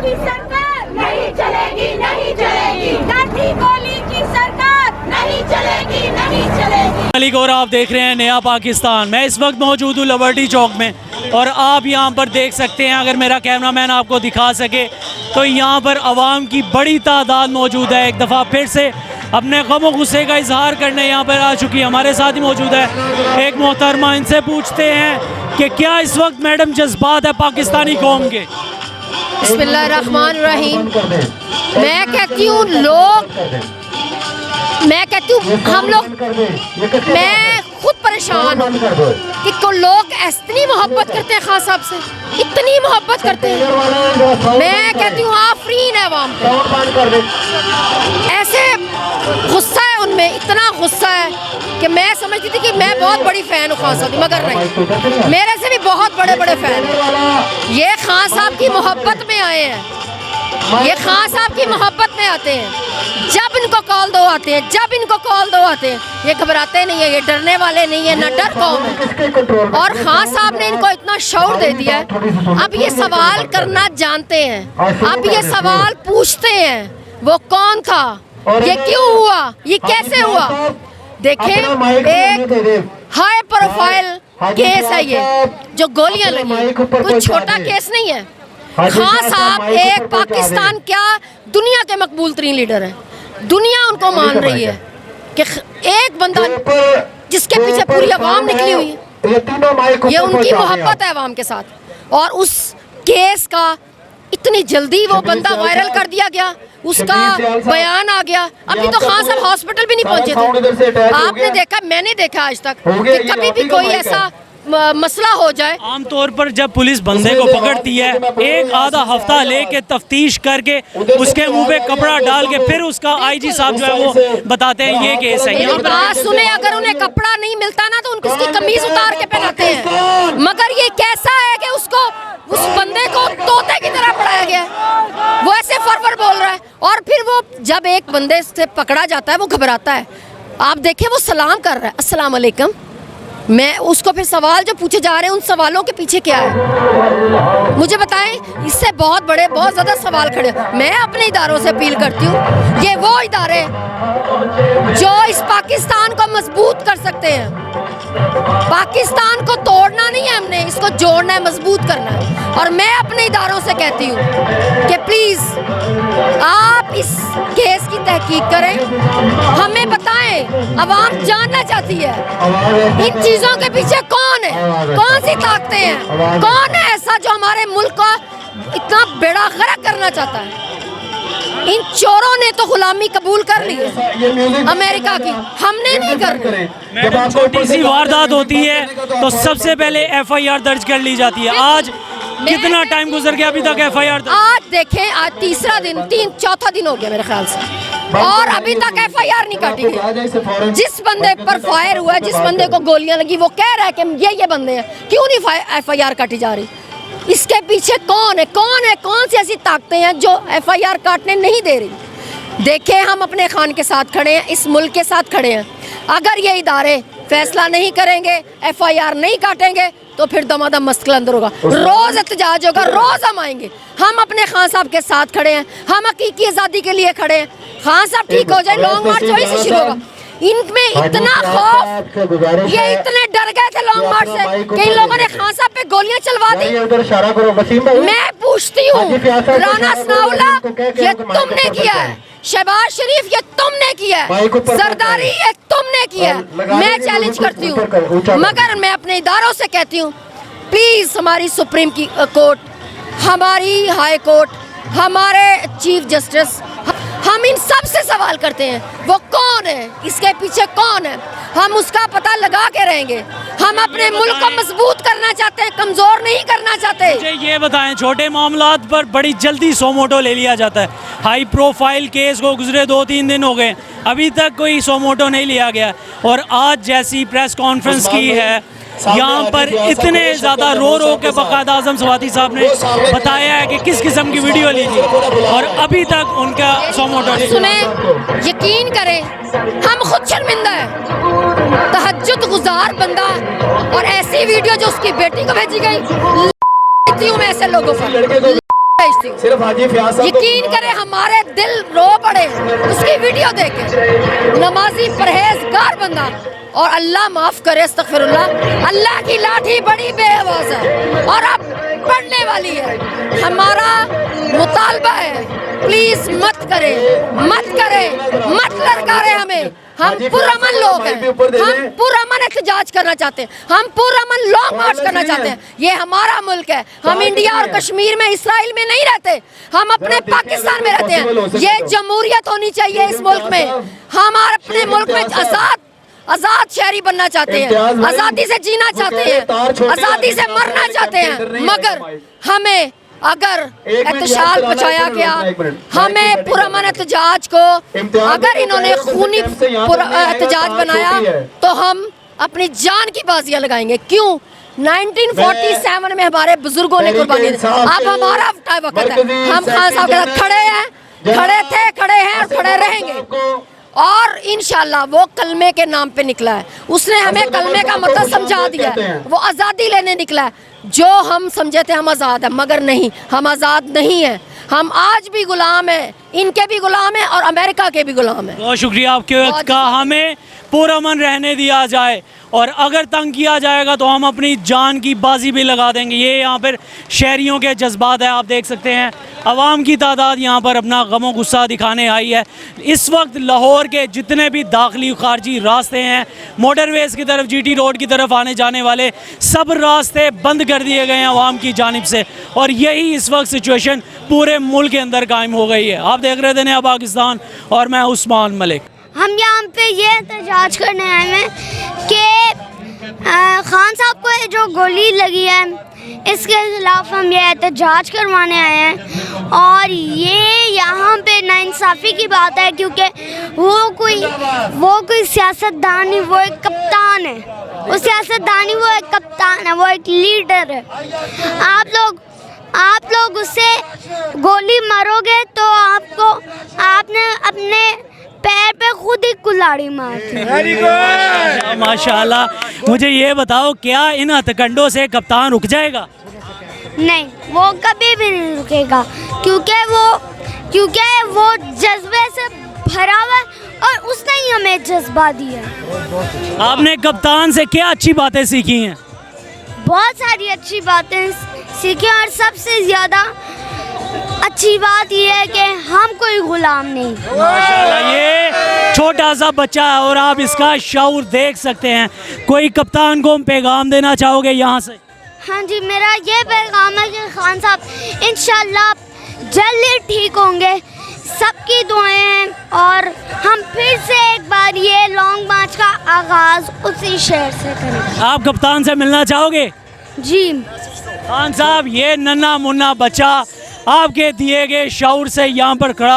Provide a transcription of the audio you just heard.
की सरकार नहीं चलेगी, नहीं चलेगी। लाठी गोली की सरकार नहीं चलेगी, नहीं चलेगी। मलिक और आप देख रहे हैं नया पाकिस्तान। मैं इस वक्त मौजूद हूँ लिबर्टी चौक में और आप यहाँ पर देख सकते हैं, अगर मेरा कैमरामैन आपको दिखा सके तो यहाँ पर आवाम की बड़ी तादाद मौजूद है। एक दफ़ा फिर से अपने गम गुस्से का इजहार करने यहाँ पर आ चुकी है। हमारे साथ ही मौजूद है एक मोहतरमा, इनसे पूछते हैं कि क्या इस वक्त मैडम जज्बात है पाकिस्तानी कौम के। बिस्मिल्लाहिर्रहमानिर्रहीम। मैं कहती हूँ हम लोग, मैं खुद परेशान हूँ कि को लोग इतनी मोहब्बत करते हैं खान साहब से, इतनी मोहब्बत करते हैं। मैं कहती हूँ आफरीन है अवाम पे। ऐसे गुस्सा है उनमें, इतना गुस्सा है कि मैं समझती थी कि मैं बहुत बड़ी फ़ैन हूँ खान साहब की, मगर नहीं, मेरे से भी बहुत बड़े बड़े फ़ैन हैं। ये खान साहब की मोहब्बत में आए हैं, ये खान साहब की मोहब्बत में आते हैं। जब इनको कॉल दो आते हैं, जब इनको कॉल दो आते हैं, ये घबराते नहीं है, ये डरने वाले नहीं है, ना डर कौम है। और खान साहब ने इनको इतना शौर दे दिया है, अब ये सवाल करना जानते हैं, अब ये सवाल पूछते हैं वो कौन था, ये क्यों हुआ, ये कैसे हुआ। देखें, एक हाई प्रोफाइल केस है ये, जो गोलियां लगी, कोई छोटा केस नहीं है। खान साहब एक पाकिस्तान क्या दुनिया के मकबूल तरीन लीडर हैं, दुनिया उनको मान रही है कि एक बंदा जिसके पीछे पूरी आवाम निकली हुई है, ये उनकी मोहब्बत है आवाम के साथ। और उस केस का इतनी जल्दी वो बंदा वायरल कर दिया गया, उसका बयान आ गया। अभी तो खान साहब हॉस्पिटल भी नहीं पहुंचे थे। आपने देखा, मैंने देखा आज तक कि कभी भी कोई ऐसा मसला हो जाए। आमतौर पर जब पुलिस बंदे को पकड़ती है, एक आधा हफ्ता लेके तफ्तीश करके उसके मुंह पे कपड़ा डाल के फिर उसका आईजी साहब जो है वो बताते हैं ये केस है। यहाँ बात सुने, अगर उन्हें कपड़ा नहीं मिलता ना तो उसकी कमीज उतार के पहनाते हैं, मगर ये कैसा है कि उसको, उस बंदे को तोते की तरह पढ़ाया गया है, वो ऐसे फरफर बोल रहा है। और फिर वो जब एक बंदे से पकड़ा जाता है वो घबराता है। आप देखें, वो सलाम कर रहा है, अस्सलाम वालेकुम। मैं उसको फिर सवाल जो पूछे जा रहे हैं, उन सवालों के पीछे क्या है मुझे बताएं। इससे बहुत बड़े, बहुत ज़्यादा सवाल खड़े। मैं अपने इदारों से अपील करती हूँ, ये वो इदारे जो इस पाकिस्तान को मजबूत कर सकते हैं। पाकिस्तान को तोड़ना नहीं है हमने, इसको जोड़ना है, मजबूत करना है। और मैं अपने इदारों से कहती हूँ कि प्लीज़ आप इस केस की तहकीक करें, हमें बताएं, आवाम जानना चाहती है इन चीज़ों के पीछे कौन है, कौन सी ताकतें हैं, कौन है ऐसा जो हमारे मुल्क का इतना बेड़ा गर्क करना चाहता है। इन चोरों ने तो गुलामी कबूल कर ली है अमेरिका की, हमने नहीं करनी। मैडम, छोटी सी वारदात होती है तो सबसे पहले FIR दर्ज कर ली जाती है। आज कितना टाइम गुजर गया अभी तक FIR? आज देखें, आज तीसरा दिन, चौथा दिन हो गया मेरे ख्याल से, और अभी तक FIR नहीं काटी गई। जिस बंदे पर फायर हुआ है, जिस बंदे को गोलियां लगी, वो कह रहा है कि ये बंदे हैं, क्यों नहीं FIR काटी जा रही। इसके पीछे कौन है, कौन सी ऐसी ताकतें हैं जो FIR काटने नहीं दे रही। देखें, हम अपने खान के साथ खड़े हैं, इस मुल्क के साथ खड़े हैं। अगर ये इदारे फैसला नहीं करेंगे, FIR नहीं काटेंगे, तो फिर दमादम मसला अंदर होगा, रोज़ एहतजाज होगा, रोज़ हम आएंगे। हम अपने खान साहब के साथ खड़े हैं, हम हकीकी आज़ादी के लिए खड़े हैं। खान साहब ठीक हो जाए, लॉन्ग मार्च वहीं से शुरू होगा। इनमें इतना खौफ, ये इतने डर गए थे लॉन्ग मार्च से कि इन लोगों ने खान साहब पे गोलियां चलवा दी। मैं पूछती हूँ, राना सनाउल्लाह, ये तुमने किया है? शहबाज शरीफ, ये तुमने किया है? सरदारी, ये तुमने किया है? मैं चैलेंज करती हूँ, मगर मैं अपने इदारों से कहती हूँ, प्लीज़ हमारी सुप्रीम कोर्ट, हमारी हाई कोर्ट, हमारे चीफ जस्टिस, हम इन सब से सवाल करते हैं, वो कौन है, इसके पीछे कौन है, हम उसका पता लगा के रहेंगे। हम अपने मुल्क को मजबूत करना चाहते हैं, कमज़ोर नहीं करना चाहते। मुझे ये बताएं, छोटे मामलात पर बड़ी जल्दी सोमोटो ले लिया जाता है। हाई प्रोफाइल केस को गुजरे 2-3 दिन हो गए, अभी तक कोई सोमोटो नहीं लिया गया। और आज जैसी प्रेस कॉन्फ्रेंस की है, यहाँ पर इतने ज़्यादा रो के वक़ायदा आज़म सवाती साहब ने बताया है कि किस किस्म की वीडियो ली थी, और अभी तक उनका सोमोटो नहीं। सुने, यकीन करें, हम खुद शर्मिंदा है। तहज्जुद गुजार बंदा, और ऐसी वीडियो जो उसकी बेटी को भेजी गई, मैं ऐसे लोगों पर भेजती हूँ। सिर्फ हाजी फयाज साहब यकीन करें हमारे दिल रो पड़े उसकी वीडियो देख के। नमाजी परहेजगार बंदा और अल्लाह माफ करे, अस्तगफिरुल्लाह। अल्लाह की लाठी बड़ी बेआवाज है और अब बढ़ने वाली है। हमारा मुतालबा है, प्लीज मत करे, मत करे, मत ललकारे हमें। हम पुरअमन लोग हैं, हम पुरअमन एहतजाज करना चाहते हैं, हम पुरअमन लॉन्ग मार्च करना चाहते हैं। ये हमारा मुल्क है, हम इंडिया और कश्मीर में, इसराइल में नहीं रहते, हम अपने पाकिस्तान में रहते हैं। ये जमहूरियत होनी चाहिए इस मुल्क में। हम अपने मुल्क में आजाद शहरी बनना चाहते हैं, आजादी से जीना चाहते हैं, आजादी से मरना चाहते हैं। मगर हमें अगर एहतजाज बचाया गया, हमें पुरअमन एहतजाज को अगर इन्होंने खूनी एहतजाज बनाया तो हम अपनी जान की बाजियां लगाएंगे। क्यों? 1947 में हमारे बुजुर्गों ने कुर्बानी दी। अब हमारा वक्त है, हम खान साहब के साथ खड़े हैं, खड़े थे, खड़े हैं और खड़े रहेंगे। और इंशाल्लाह वो कलमे के नाम पे निकला है, उसने हमें कलमे का मतलब समझा दिया है। वो आज़ादी लेने निकला है। जो हम समझे थे हम आज़ाद हैं, मगर नहीं, हम आज़ाद नहीं हैं। हम आज भी गुलाम हैं, इनके भी गुलाम हैं और अमेरिका के भी गुलाम हैं। बहुत शुक्रिया आपके वक्त का। हमें पुरअमन रहने दिया जाए और अगर तंग किया जाएगा तो हम अपनी जान की बाजी भी लगा देंगे। ये यहाँ पर शहरियों के जज्बात है, आप देख सकते हैं। आवाम की तादाद यहाँ पर अपना गमो गुस्सा दिखाने आई है। इस वक्त लाहौर के जितने भी दाखिली खारजी रास्ते हैं, मोटरवेज़ की तरफ, GT रोड की तरफ आने जाने वाले सब रास्ते बंद कर दिए गए हैं आवाम की जानिब से। और यही इस वक्त सिचुएशन पूरे मुल्क के अंदर कायम हो गई है। आप देख रहे थे नया पाकिस्तान और मैं उस्मान मलिक। हम यहाँ पे ये एहतजाज करने आए हैं कि खान साहब को जो गोली लगी है इसके खिलाफ हम ये एहतजाज करवाने आए हैं। और ये यहाँ पे नाइंसाफ़ी की बात है क्योंकि वो कोई सियासतदान नहीं, वो एक कप्तान है। वो सियासतदान नहीं, वो एक कप्तान है, वो एक लीडर है। आप लोग उससे गोली मारोगे तो आपने अपने पैर पे खुद ही कुल्हाड़ी मारती। माशाल्लाह। मुझे ये बताओ, क्या इन हथकंडों से कप्तान रुक जाएगा? नहीं, वो कभी भी नहीं रुकेगा क्योंकि वो जज्बे से भरा हुआ है और उसने ही हमें जज्बा दिया। आपने कप्तान से क्या अच्छी बातें सीखी हैं? बहुत सारी अच्छी बातें सीखी और सबसे ज़्यादा अच्छी बात यह है कि हम कोई गुलाम नहीं। माशाल्लाह, ये छोटा सा बच्चा है और आप इसका शऊर देख सकते हैं। कोई कप्तान को पैगाम देना चाहोगे यहाँ से? हाँ जी, मेरा ये पैगाम है कि खान साहब इंशाल्लाह जल्दी ठीक होंगे, सबकी दुआएं हैं। और हम फिर से एक बार ये लॉन्ग मार्च का आगाज़ उसी शहर से करें। आप कप्तान से मिलना चाहोगे? जी खान साहब, ये नन्हा मुन्ना बच्चा आपके दिए गए शऊर से यहाँ पर खड़ा